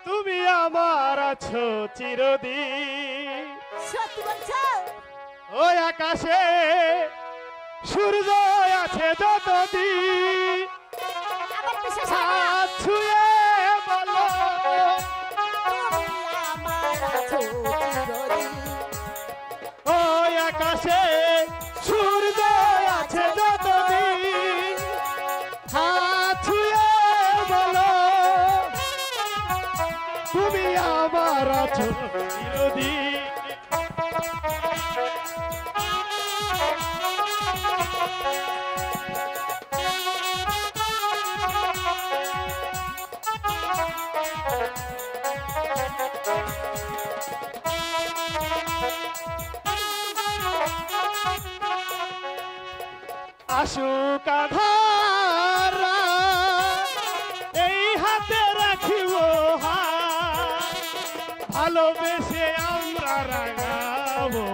তুমি আমার আছো চিরদিন। সত্যি বলছো? ওই আকাশে সূর্য আছে যতদিন, আমার বিশ্বাস হয় না। হাত ছুঁয়ে বলো তুমি আমার আছো চিরদিন। ওই আকাশে সূর্য আছে যতদিন, হাত ছুঁয়ে বলো তুমি আমার আছো চিরদিন। আশুক আধার এই হাতে রাখিব হাত, ভালোবেসে আমরা রাঙাবো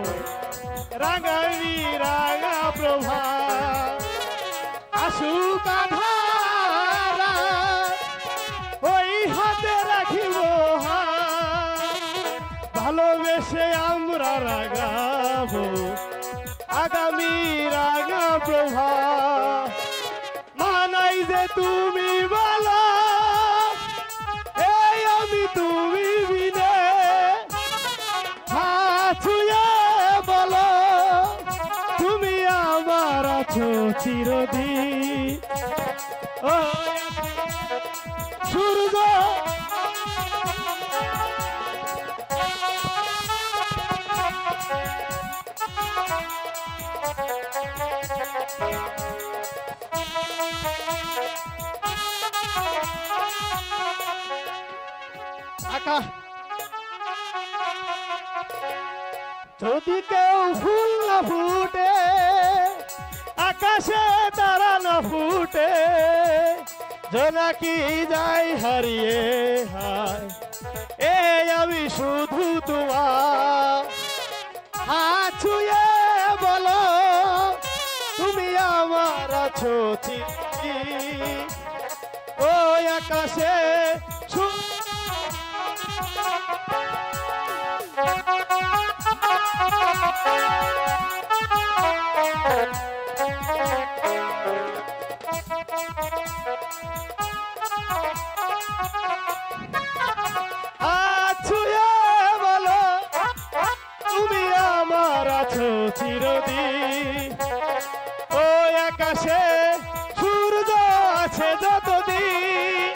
রাঙাবি রাঙা প্রভা। আশুক আধার ওই হাতে রাখিব হাত, ভালোবেসে আমরা রাঙাবো আগামী রাঙা প্রভা। মানাই যে তুমি বলো এই আমি তুমি বিনে, হাত ছুঁয়ে বলো তুমি আমার আছো চিরদিন। ও সূর্য আকাশ যদি কেউ ফুল না ফুটে, আকাশে তারা না ফুটে, জোনাকি যাই হারিয়ে হায় এ আমি শুধু তোমার। হাত ছুঁয়ে বলো তুমি আমার আছো চিরদিন। ওই আকাশে হাত ছুঁয়ে বলো তুমি আমার আছো চিরদিন। ওই আকাশে সূর্য আছে যতদিন,